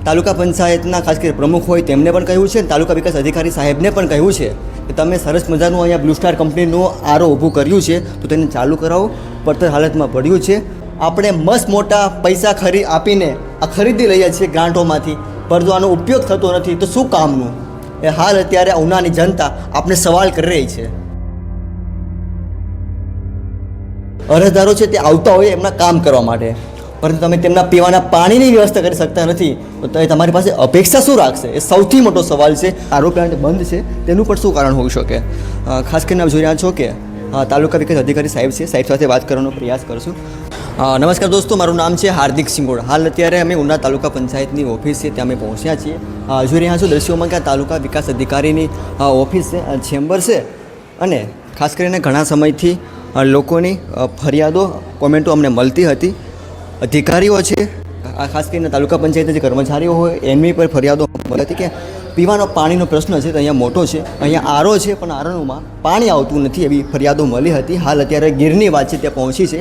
તાલુકા પંચાયતના ખાસ કરીને પ્રમુખ હોય તેમને પણ કહ્યું છે અને તાલુકા વિકાસ અધિકારી સાહેબને પણ કહ્યું છે કે તમે સરસ મજાનું અહીંયા બ્લુ સ્ટાર કંપનીનું આરો ઊભું કર્યું છે તો તેને ચાલુ કરાવો. પડતર હાલતમાં પડ્યું છે. આપણે મસ્ત મોટા પૈસા આપીને આ ખરીદી લઈએ છીએ ગ્રાન્ટોમાંથી, પરંતુ આનો ઉપયોગ થતો નથી તો શું કામનું? એ હાલ અત્યારે ઉનાની જનતા આપણે સવાલ કરી રહી છે. અરજદારો છે તે આવતા હોય એમના કામ કરવા માટે, પરંતુ તમે તેમના પીવાના પાણીની વ્યવસ્થા કરી શકતા નથી તો તમારી પાસે અપેક્ષા શું રાખશે? એ સૌથી મોટો સવાલ છે. આરો પ્લાન્ટ બંધ છે તેનું પણ શું કારણ હોઈ શકે? ખાસ કરીને આપ જોઈ રહ્યા છો કે તાલુકા વિકાસ અધિકારી સાહેબ છે, સાહેબ સાથે વાત કરવાનો પ્રયાસ કરશું. નમસ્કાર દોસ્તો, મારું નામ છે હાર્દિક સિંગોડ. હાલ અત્યારે અમે ઉના તાલુકા પંચાયતની ઓફિસ છે ત્યાં અમે પહોંચ્યા છીએ. જોઈ રહ્યા છો દ્રશ્યોમાં કે તાલુકા વિકાસ અધિકારીની ઓફિસ છે, ચેમ્બર છે, અને ખાસ કરીને ઘણા સમયથી લોકોની ફરિયાદો કોમેન્ટો અમને મળતી હતી. અધિકારીઓ છે, ખાસ કરીને તાલુકા પંચાયતના જે કર્મચારીઓ હોય એમની પર ફરિયાદો મળી હતી કે પીવાનો પાણીનો પ્રશ્ન છે તો અહીંયા મોટો છે, અહીંયા આરો છે પણ આરોમાં પાણી આવતું નથી એવી ફરિયાદો મળી હતી. હાલ અત્યારે ગીરની વાત છે ત્યાં પહોંચી છે.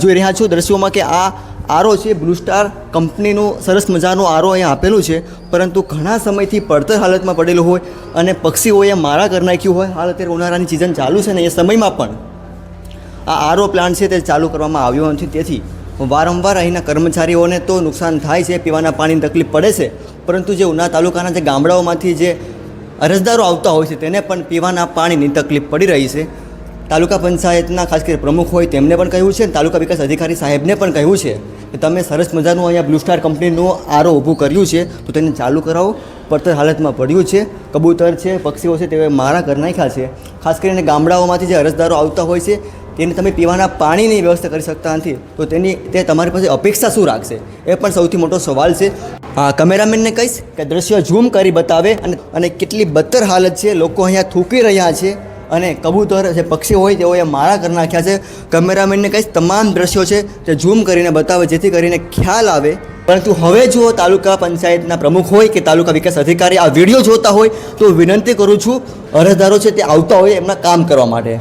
જોઈ રહ્યા છો દ્રશ્યોમાં કે આ આરો છે બ્લુ સ્ટાર કંપનીનું સરસ મજાનું આરો અહીંયા આપેલું છે, પરંતુ ઘણા સમયથી પડતર હાલતમાં પડેલું હોય અને પક્ષીઓએ મારા કરી નાખ્યું હોય. હાલ અત્યારે ઉનાળાની સિઝન ચાલુ છે ને એ સમયમાં પણ આ આરો પ્લાન્ટ છે તે ચાલુ કરવામાં આવ્યો નથી. તેથી વારંવાર અહીંના કર્મચારીઓને તો નુકસાન થાય છે, પીવાના પાણીની તકલીફ પડે છે, પરંતુ જે ઉના તાલુકાના જે ગામડાઓમાંથી જે અરજદારો આવતા હોય છે તેને પણ પીવાના પાણીની તકલીફ પડી રહી છે. તાલુકા પંચાયતના ખાસ કરીને પ્રમુખ હોય તેમને પણ કહ્યું છે અને તાલુકા વિકાસ અધિકારી સાહેબને પણ કહ્યું છે કે તમે સરસ મજાનું અહીંયા બ્લુ સ્ટાર કંપનીનું આરો ઊભું કર્યું છે તો તેને ચાલુ કરાવો. પડતર હાલતમાં પડ્યું છે, કબૂતર છે, પક્ષીઓ છે તે મારા કરી નાખ્યા છે. ખાસ કરીને ગામડાઓમાંથી જે અરજદારો આવતા હોય છે તેને તમે પીવાના પાણીની વ્યવસ્થા કરી શકતા નથી તો તે તમારી પાસે અપેક્ષા શું રાખશે? એ પણ સૌથી મોટો સવાલ છે. કેમેરામેનને કહીશ કે દ્રશ્ય ઝૂમ કરી બતાવે અને કેટલી બદતર હાલત છે. લોકો અહીંયા થૂકી રહ્યા છે અને કબૂતર જે પક્ષી હોય તેઓએ મારા કરી નાખ્યા છે. કેમેરામેનને કહીશ તમામ દ્રશ્યો છે તે ઝૂમ કરીને બતાવે જેથી કરીને ખ્યાલ આવે. પરંતુ હવે જો તાલુકા પંચાયતના પ્રમુખ હોય કે તાલુકા વિકાસ અધિકારી આ વિડીયો જોતા હોય તો વિનંતી કરું છું, અરજદારો છે તે આવતા હોય એમના કામ કરવા માટે,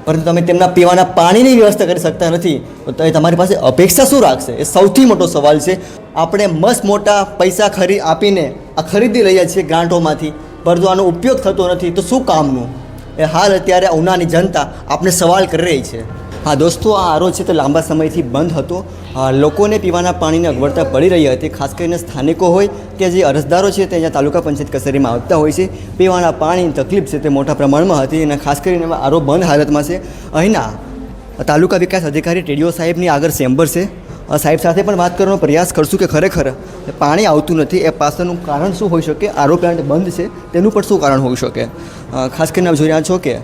પરંતુ તમે તેમના પીવાના પાણીની વ્યવસ્થા કરી શકતા નથી તો તમારી પાસે અપેક્ષા શું રાખશે? એ સૌથી મોટો સવાલ છે. આપણે મસ્ત મોટા પૈસા આપીને આ ખરીદી લઈએ છીએ ગ્રાન્ટોમાંથી, પરંતુ આનો ઉપયોગ થતો નથી તો શું કામનું? એ હાલ અત્યારે ઉનાની જનતા આપણે સવાલ કરી રહી છે. હા દોસ્તો, આ આરો છે તો લાંબા સમયથી બંધ હતો. લોકોને પીવાના પાણીની અગવડતા પડી રહી હતી. ખાસ કરીને સ્થાનિકો હોય કે જે અરજદારો છે તે અહીંયા તાલુકા પંચાયત કચેરીમાં આવતા હોય છે. પીવાના પાણીની તકલીફ છે તે મોટા પ્રમાણમાં હતી અને ખાસ કરીને આરો બંધ હાલતમાં છે. અહીંના તાલુકા વિકાસ અધિકારી ટીડીઓ સાહેબની આગળ ચેમ્બર છે, સાહેબ સાથે પણ વાત કરવાનો પ્રયાસ કરશું કે ખરેખર પાણી આવતું નથી એ પાછળનું કારણ શું હોઈ શકે? આરો પ્લાન્ટ બંધ છે તેનું પણ શું કારણ હોઈ શકે? ખાસ કરીને આપ જોઈ રહ્યા છો કે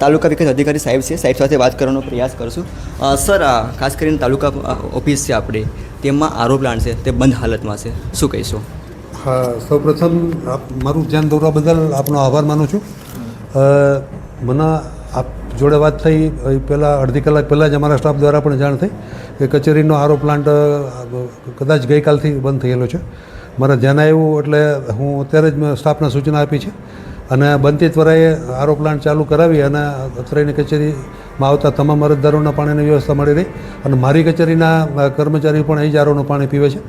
તાલુકા વિકાસ અધિકારી સાહેબ છે, સાહેબ સાથે વાત કરવાનો પ્રયાસ કરશું. સર, ખાસ કરીને તાલુકા ઓફિસ છે આપણી, તેમાં આરો પ્લાન્ટ છે તે બંધ હાલતમાં છે, શું કહીશો? હા, સૌપ્રથમ મારું ધ્યાન દોરવા બદલ આપનો આભાર માનું છું. મને આપ જોડે વાત થઈ પહેલાં અડધી કલાક પહેલાં જ અમારા સ્ટાફ દ્વારા પણ જાણ થઈ કે કચેરીનો આરો પ્લાન્ટ કદાચ ગઈકાલથી બંધ થયેલો છે. મારા ધ્યાન આવ્યું એટલે હું અત્યારે જ મેં સ્ટાફને સૂચના આપી છે અને બનતી ત્વરાએ આરો પ્લાન્ટ ચાલુ કરાવી અને અત્રેની કચેરીમાં આવતા તમામ અરજદારોના પાણીની વ્યવસ્થા મળી રહી અને મારી કચેરીના કર્મચારી પણ એ જ આરોનું પાણી પીવે છે.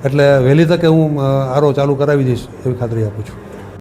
એટલે વહેલી તકે હું આરો ચાલુ કરાવી દઈશ એવી ખાતરી આપું છું.